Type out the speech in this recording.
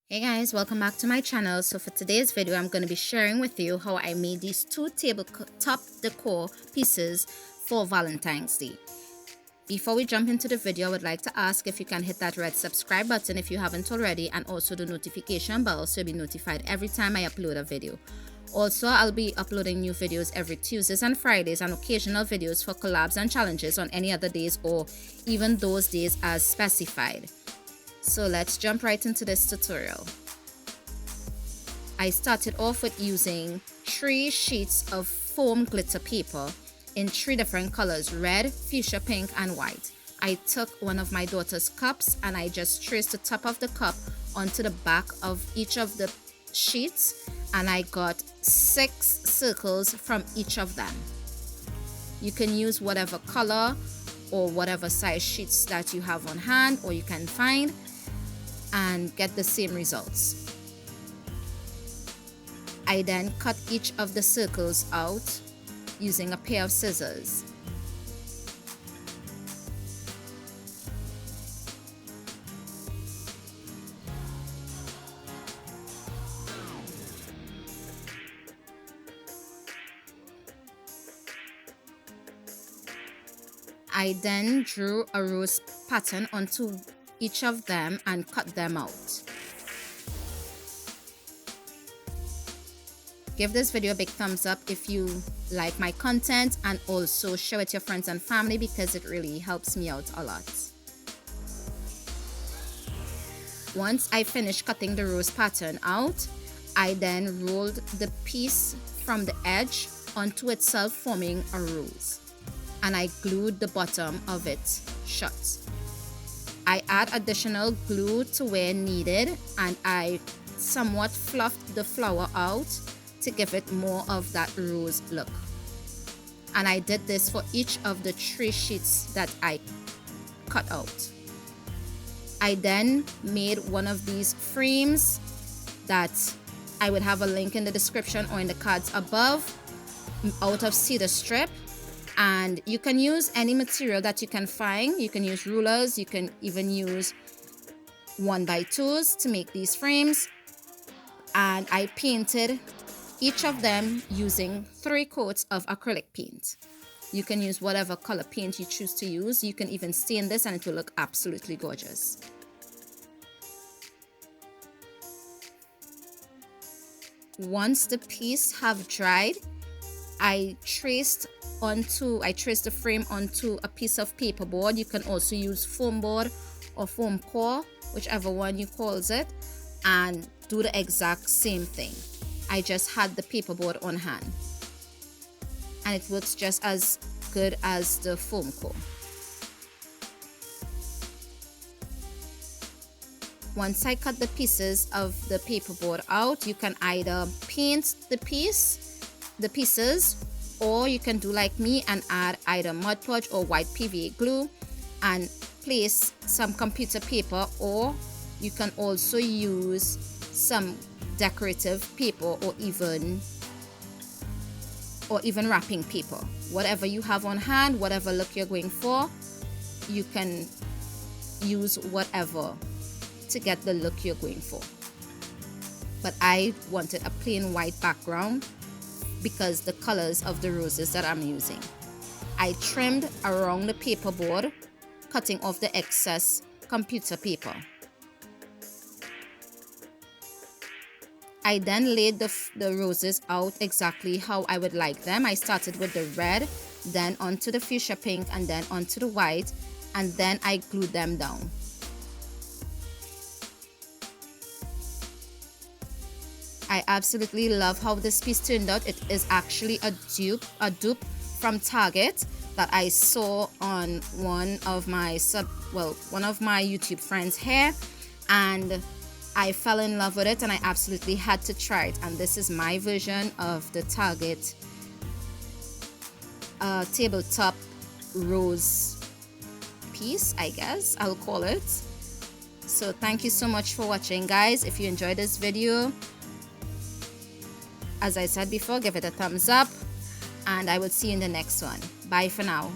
Hey guys, welcome back to my channel. So for today's video, I'm going to be sharing with you how I made these two tabletop decor pieces for Valentine's Day. Before we jump into the video, I would like to ask if you can hit that red subscribe button if you haven't already, and also the notification bell so you'll be notified every time I upload a video. Also, I'll be uploading new videos every Tuesdays and Fridays, and occasional videos for collabs and challenges on any other days or even those days as specified. So let's jump right into this tutorial. I started off with using 3 sheets of foam glitter paper in 3 different colors: red, fuchsia pink, and white. I took one of my daughter's cups and I just traced the top of the cup onto the back of each of the sheets, and I got 6 circles from each of them. You can use whatever color or whatever size sheets that you have on hand or you can find and get the same results. I then cut each of the circles out using a pair of scissors. I then drew a rose pattern onto each of them and cut them out. Give this video a big thumbs up if you like my content, and also share with your friends and family because it really helps me out a lot. Once I finished cutting the rose pattern out, I then rolled the piece from the edge onto itself, forming a rose, and I glued the bottom of it shut. I add additional glue to where needed, and I somewhat fluffed the flower out to give it more of that rose look. And I did this for each of the 3 sheets that I cut out. I then made one of these frames that I would have a link in the description or in the cards above, out of cedar strip. And you can use any material that you can find. You can use rulers, you can even use 1x2s to make these frames. And I painted each of them using 3 coats of acrylic paint. You can use whatever color paint you choose to use. You can even stain this and it will look absolutely gorgeous. Once the piece have dried, I traced the frame onto a piece of paperboard. You can also use foam board or foam core, whichever one you calls it, and do the exact same thing. I just had the paperboard on hand, and it works just as good as the foam core. Once I cut the pieces of the paperboard out, you can either paint the pieces, or you can do like me and add either Mod Podge or white PVA glue and place some computer paper, or you can also use some decorative paper or even wrapping paper. Whatever you have on hand, whatever look you're going for, you can use whatever to get the look you're going for. But I wanted a plain white background because the colors of the roses that I'm using. I trimmed around the paperboard, cutting off the excess computer paper. I then laid the roses out exactly how I would like them. I started with the red, then onto the fuchsia pink, and then onto the white, and then I glued them down. I absolutely love how this piece turned out. It is actually a dupe from Target that I saw on one of my YouTube friends' hair, and I fell in love with it and I absolutely had to try it. And this is my version of the Target tabletop rose piece, I guess I'll call it. So thank you so much for watching, guys. If you enjoyed this video, as I said before, give it a thumbs up, and I will see you in the next one. Bye for now.